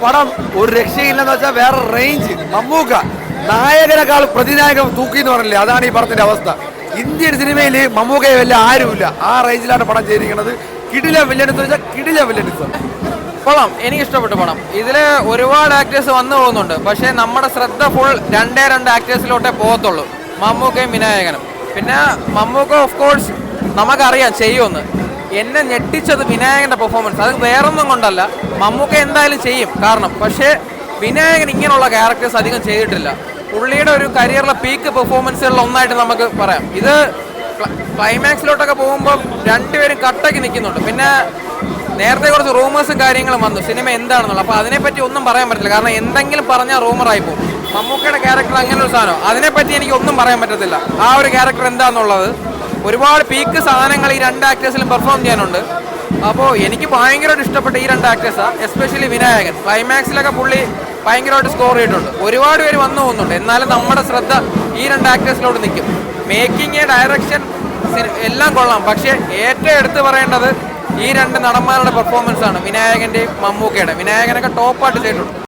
പടം ഒരു രക്ഷയില്ലെന്ന് വെച്ചാൽ വേറെ റേഞ്ച്. മമ്മൂക്ക നായകനേക്കാൾ പ്രതിനായകൻ തൂക്കി എന്ന് പറഞ്ഞില്ലേ, അതാണ് ഈ പടത്തിന്റെ അവസ്ഥ. ഇന്ത്യൻ സിനിമയിൽ മമ്മൂക്കയെ വല്ല ആരുമില്ല, ആ റേഞ്ചിലാണ് പടം ചെയ്തിരിക്കുന്നത്. കിടില വില്ലൻസ് വെച്ചാൽ കിടില വില്ലൻസ്. കൊള്ളാം, എനിക്ക് ഇഷ്ടപ്പെട്ടു പടം. ഇതില് ഒരുപാട് ആക്ടേഴ്സ് വന്നു പോകുന്നുണ്ട്, പക്ഷെ നമ്മുടെ ശ്രദ്ധ ഫുൾ രണ്ടേ ആക്ടേഴ്സിലോട്ടേ പോകത്തുള്ളൂ, മമ്മൂക്കയും വിനായകനും. പിന്നെ മമ്മൂക്ക ഓഫ് കോഴ്സ് നമുക്കറിയാം ചെയ്യുമെന്ന്. എന്നെ ഞെട്ടിച്ചത് വിനായകന്റെ പെർഫോമൻസ്. അത് വേറൊന്നും കൊണ്ടല്ല, മമ്മൂക്ക എന്തായാലും ചെയ്യും കാരണം. പക്ഷേ വിനായകൻ ഇങ്ങനെയുള്ള ക്യാരക്ടേഴ്സ് അധികം ചെയ്തിട്ടില്ല. പുള്ളിയുടെ ഒരു കരിയറിലെ പീക്ക് പെർഫോമൻസുകളിൽ ഒന്നായിട്ട് നമുക്ക് പറയാം. ഇത് ക്ലൈമാക്സിലോട്ടൊക്കെ പോകുമ്പോൾ രണ്ടുപേരും കട്ടയ്ക്ക് നിൽക്കുന്നുണ്ട്. പിന്നെ നേരത്തെ കുറച്ച് റൂമേഴ്സും കാര്യങ്ങളും വന്നു സിനിമ എന്താണെന്നുള്ളത്. അപ്പോൾ അതിനെപ്പറ്റി ഒന്നും പറയാൻ പറ്റില്ല, കാരണം എന്തെങ്കിലും പറഞ്ഞാൽ റൂമറായി പോകും. മമ്മൂക്കയുടെ ക്യാരക്ടർ അങ്ങനെ ഒരു സാധനം, അതിനെപ്പറ്റി എനിക്ക് ഒന്നും പറയാൻ പറ്റത്തില്ല. ആ ഒരു ക്യാരക്ടർ എന്താണെന്നുള്ളത് ഒരുപാട് പീക്ക് സാധനങ്ങൾ ഈ രണ്ട് ആക്ടേഴ്സിലും പെർഫോം ചെയ്യാനുണ്ട്. അപ്പോൾ എനിക്ക് ഭയങ്കരമായിട്ട് ഇഷ്ടപ്പെട്ട ഈ രണ്ട് ആക്ടേഴ്സാണ്, എസ്പെഷ്യലി വിനായകൻ. ക്ലൈമാക്സിലൊക്കെ പുള്ളി ഭയങ്കരമായിട്ട് സ്കോർ ചെയ്തിട്ടുണ്ട്. ഒരുപാട് പേര് വന്നു പോകുന്നുണ്ട്, എന്നാലും നമ്മുടെ ശ്രദ്ധ ഈ രണ്ട് ആക്ടേഴ്സിലോട്ട് നിൽക്കും. മേക്കിംഗ്, ഡയറക്ഷൻ എല്ലാം കൊള്ളാം. പക്ഷേ ഏറ്റവും എടുത്ത് പറയേണ്ടത് ഈ രണ്ട് നടന്മാരുടെ പെർഫോമൻസ് ആണ്, വിനായകൻ്റെയും മമ്മൂക്കയുടെ. വിനായകനൊക്കെ ടോപ്പായിട്ട് ചെയ്തിട്ടുണ്ട്.